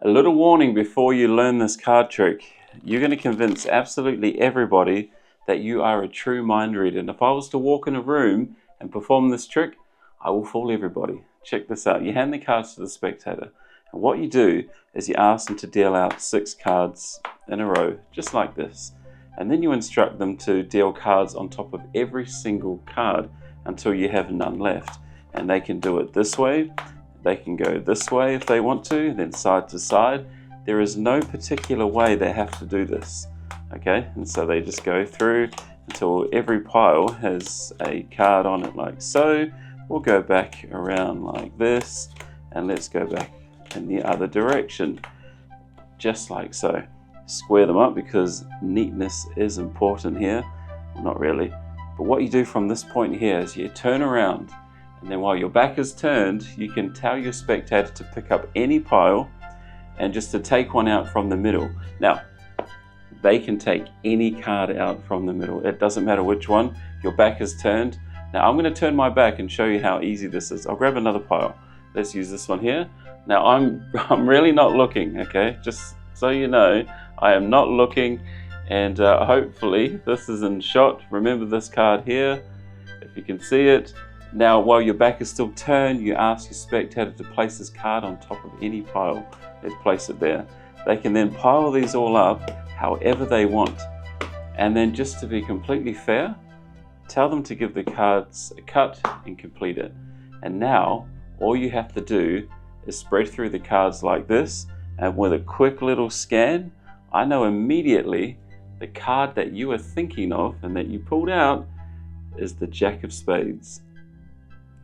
A little warning before you learn this card trick. You're going to convince absolutely everybody that you are a true mind reader. And if I was to walk in a room and perform this trick, I will fool everybody. Check this out. You hand the cards to the spectator. And what you do is you ask them to deal out 6 cards in a row, just like this. And then you instruct them to deal cards on top of every single card until you have none left. And they can do it this way. They can go this way if they want to, then side to side. There is no particular way they have to do this, okay? And so they just go through until every pile has a card on it like so. We'll go back around like this, and let's go back in the other direction, just like so. Square them up because neatness is important here. Well, not really, but what you do from this point here is you turn around, and then while your back is turned, you can tell your spectator to pick up any pile and just to take one out from the middle. Now, they can take any card out from the middle. It doesn't matter which one. Your back is turned. Now, I'm going to turn my back and show you how easy this is. I'll grab another pile. Let's use this one here. Now, I'm really not looking, okay? Just so you know, I am not looking, and hopefully this is in shot. Remember this card here, if you can see it. Now, while your back is still turned, you ask your spectator to place this card on top of any pile. Let's place it there. They can then pile these all up however they want. And then, just to be completely fair, tell them to give the cards a cut and complete it. And now, all you have to do is spread through the cards like this, and with a quick little scan, I know immediately the card that you are thinking of and that you pulled out is the Jack of Spades.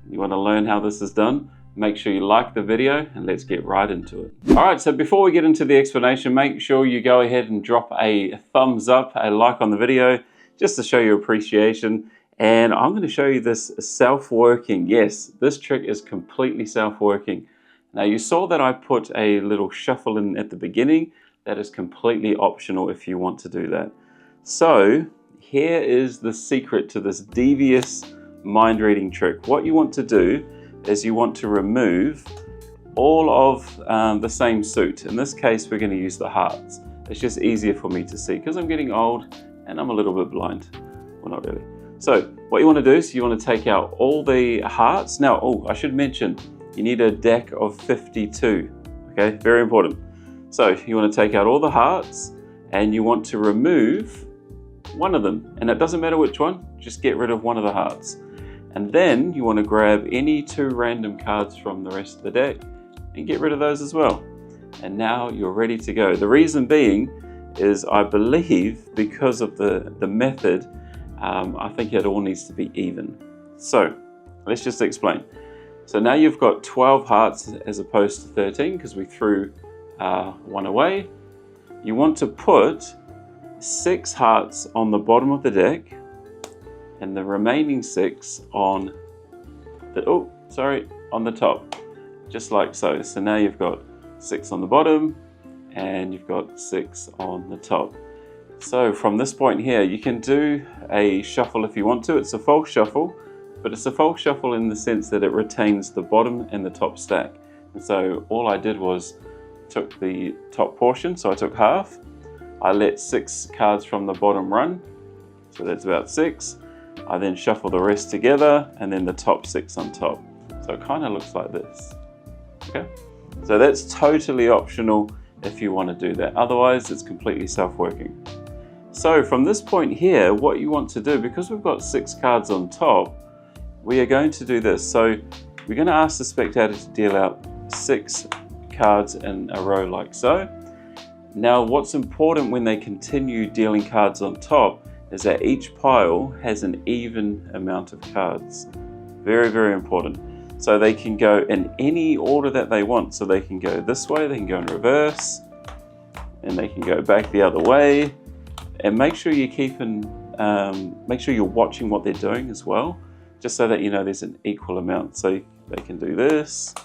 You want to learn how this is done? Make sure you like the video and let's get right into it. Alright, so before we get into the explanation, make sure you go ahead and drop a thumbs up, a like on the video, just to show your appreciation. And I'm going to show you this self-working. Yes, this trick is completely self-working. Now, you saw that I put a little shuffle in at the beginning. That is completely optional if you want to do that. So here is the secret to this devious mind reading trick. What you want to do is you want to remove all of the same suit. In this case, we're going to use the hearts. It's just easier for me to see because I'm getting old and I'm a little bit blind. Well, not really. So what you want to do is you want to take out all the hearts. Now, I should mention, you need a deck of 52. Okay, very important. So you want to take out all the hearts and you want to remove one of them. And it doesn't matter which one, just get rid of one of the hearts. And then you want to grab any 2 random cards from the rest of the deck and get rid of those as well. And now you're ready to go. The reason being is I believe because of the method, I think it all needs to be even. So let's just explain. So now you've got 12 hearts as opposed to 13 because we threw one away. You want to put 6 hearts on the bottom of the deck and the remaining 6 on the top, just like so. So now you've got 6 on the bottom and you've got 6 on the top. So from this point here, you can do a shuffle if you want to. It's a false shuffle, but it's a false shuffle in the sense that it retains the bottom and the top stack. And so all I did was took the top portion, so I took half. I let 6 cards from the bottom run, so that's about 6. I then shuffle the rest together and then the top 6 on top. So it kind of looks like this. Okay, so that's totally optional if you want to do that. Otherwise, it's completely self-working. So from this point here, what you want to do, because we've got 6 cards on top, we are going to do this. So we're going to ask the spectator to deal out 6 cards in a row like so. Now, what's important when they continue dealing cards on top is that each pile has an even amount of cards. Very, very important. So they can go in any order that they want. So they can go this way, they can go in reverse, and they can go back the other way. And make sure you're make sure you're watching what they're doing as well, just so that you know there's an equal amount. So they can do this.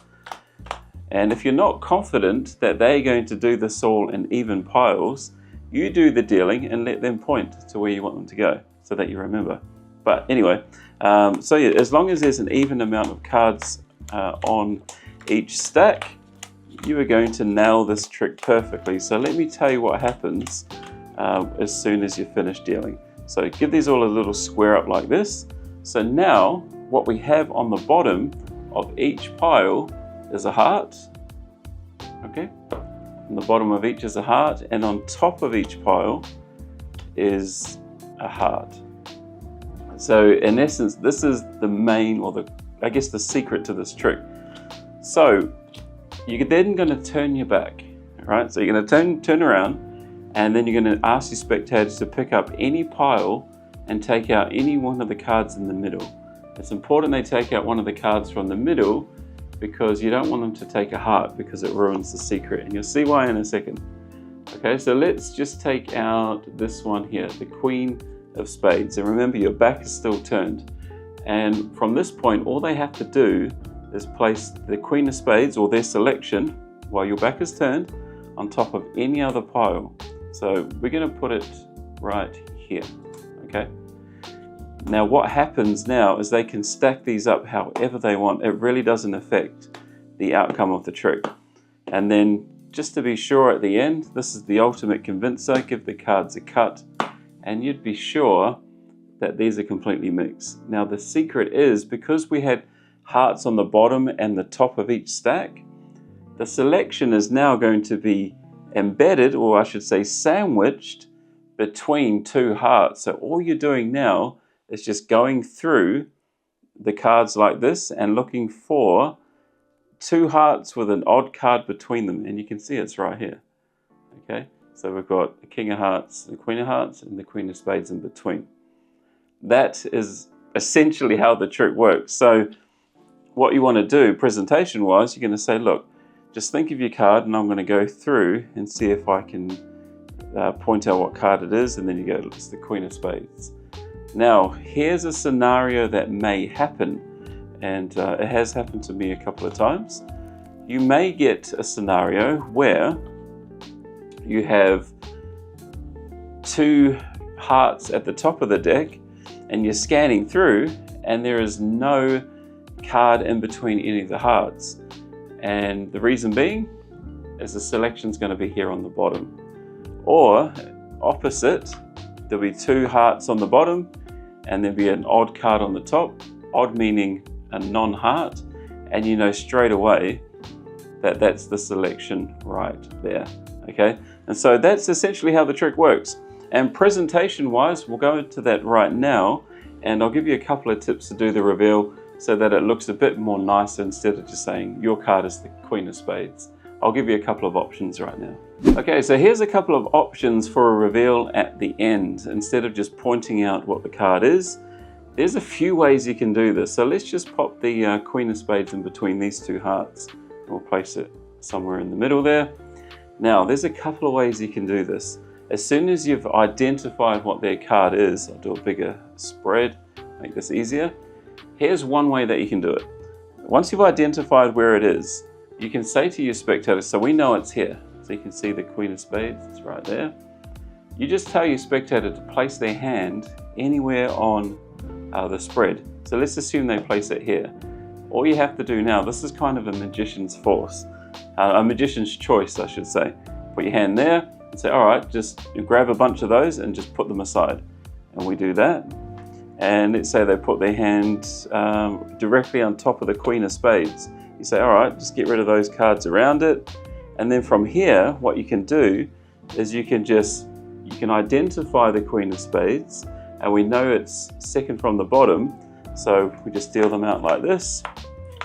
And if you're not confident that they're going to do this all in even piles, you do the dealing and let them point to where you want them to go so that you remember. But anyway, so yeah, as long as there's an even amount of cards on each stack, you are going to nail this trick perfectly. So let me tell you what happens as soon as you finish dealing. So give these all a little square up like this. So now what we have on the bottom of each pile is a heart. Okay, on the bottom of each is a heart, and on top of each pile is a heart. So in essence, this is the main, or I guess the secret to this trick. So you're then going to turn your back, right? So you're going to turn around, and then you're going to ask your spectators to pick up any pile and take out any one of the cards in the middle. It's important they take out one of the cards from the middle, because you don't want them to take a heart, because it ruins the secret, and you'll see why in a second. Okay, so let's just take out this one here, the Queen of Spades, and remember your back is still turned, and from this point all they have to do is place the Queen of Spades, or their selection, while your back is turned, on top of any other pile. So we're going to put it right here. Okay, now what happens now is they can stack these up however they want. It really doesn't affect the outcome of the trick. And then just to be sure at the end, this is the ultimate convincer, give the cards a cut, and you'd be sure that these are completely mixed. Now the secret is, because we had hearts on the bottom and the top of each stack, the selection is now going to be embedded, or I should say sandwiched, between two hearts. So all you're doing now is just going through the cards like this and looking for two hearts with an odd card between them, and you can see it's right here. Okay, so we've got the King of Hearts, the Queen of Hearts, and the Queen of Spades in between. That is essentially how the trick works. So what you want to do presentation wise, you're going to say, look, just think of your card, and I'm going to go through and see if I can point out what card it is, and then you go, it's the Queen of Spades. Now here's a scenario that may happen, and it has happened to me a couple of times. You may get a scenario where you have two hearts at the top of the deck, and you're scanning through, and there is no card in between any of the hearts. And the reason being is the selection is going to be here on the bottom. Or opposite, there'll be two hearts on the bottom, and there'll be an odd card on the top. Odd meaning a non-heart, and you know straight away that that's the selection right there. Okay, and so that's essentially how the trick works. And presentation wise, we'll go into that right now, and I'll give you a couple of tips to do the reveal so that it looks a bit more nicer instead of just saying your card is the Queen of Spades. I'll give you a couple of options right now. Okay, so here's a couple of options for a reveal at the end. Instead of just pointing out what the card is, there's a few ways you can do this. So let's just pop the Queen of Spades in between these two hearts. We'll place it somewhere in the middle there. Now, there's a couple of ways you can do this. As soon as you've identified what their card is, I'll do a bigger spread, make this easier. Here's one way that you can do it. Once you've identified where it is, you can say to your spectators, so we know it's here. So you can see the Queen of Spades, it's right there. You just tell your spectator to place their hand anywhere on the spread. So let's assume they place it here. All you have to do now, this is kind of a magician's force, a magician's choice, I should say. Put your hand there and say, all right, just grab a bunch of those and just put them aside. And we do that. And let's say they put their hand directly on top of the Queen of Spades. You say, all right, just get rid of those cards around it. And then from here, what you can do is you can identify the Queen of Spades, and we know it's second from the bottom. So we just deal them out like this.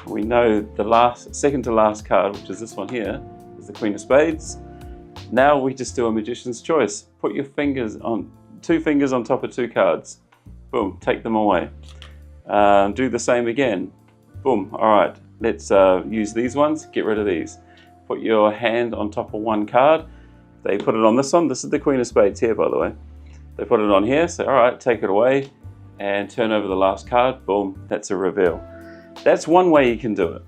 We know the second to last card, which is this one here, is the Queen of Spades. Now we just do a magician's choice. Put your two fingers on top of two cards. Boom, take them away. Do the same again. Boom, all right, let's use these ones, get rid of these. Put your hand on top of one card. They put it on this one. This is the Queen of Spades here, by the way. They put it on here, so all right, take it away and turn over the last card. Boom, that's a reveal. That's one way you can do it.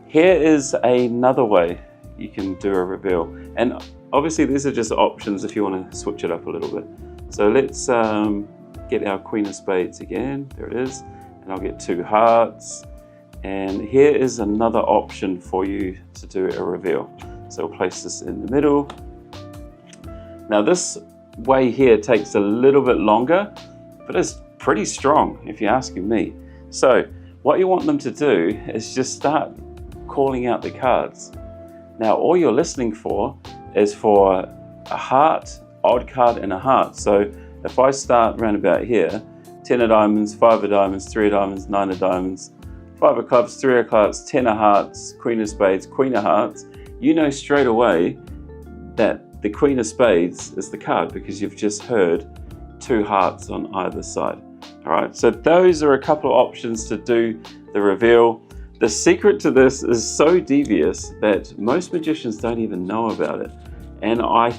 Here is another way you can do a reveal. And obviously these are just options if you want to switch it up a little bit. So let's get our Queen of Spades again. There it is. And I'll get two hearts. And here is another option for you to do a reveal. So we'll place this in the middle. Now this way here takes a little bit longer, but it's pretty strong if you're asking me. So what you want them to do is just start calling out the cards. Now all you're listening for is for a heart, odd card, and a heart. So if I start around about here, 10 of diamonds, 5 of diamonds, 3 of diamonds, 9 of diamonds, 5 of clubs, 3 of clubs, 10 of hearts, Queen of spades, Queen of hearts, you know straight away that the Queen of spades is the card because you've just heard 2 hearts on either side. All right, so those are a couple of options to do the reveal. The secret to this is so devious that most magicians don't even know about it. And I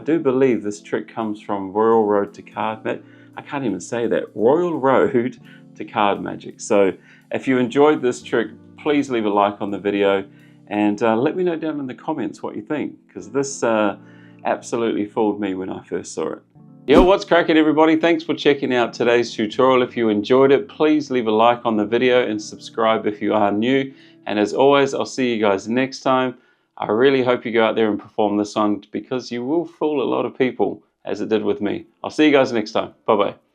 do believe this trick comes from Royal Road to Card Magic. I can't even say that. Royal Road to Card Magic. So if you enjoyed this trick, please leave a like on the video and let me know down in the comments what you think, because this absolutely fooled me when I first saw it. Yo, what's cracking everybody? Thanks for checking out today's tutorial. If you enjoyed it, please leave a like on the video and subscribe if you are new. And as always, I'll see you guys next time. I really hope you go out there and perform this one because you will fool a lot of people as it did with me. I'll see you guys next time. Bye-bye.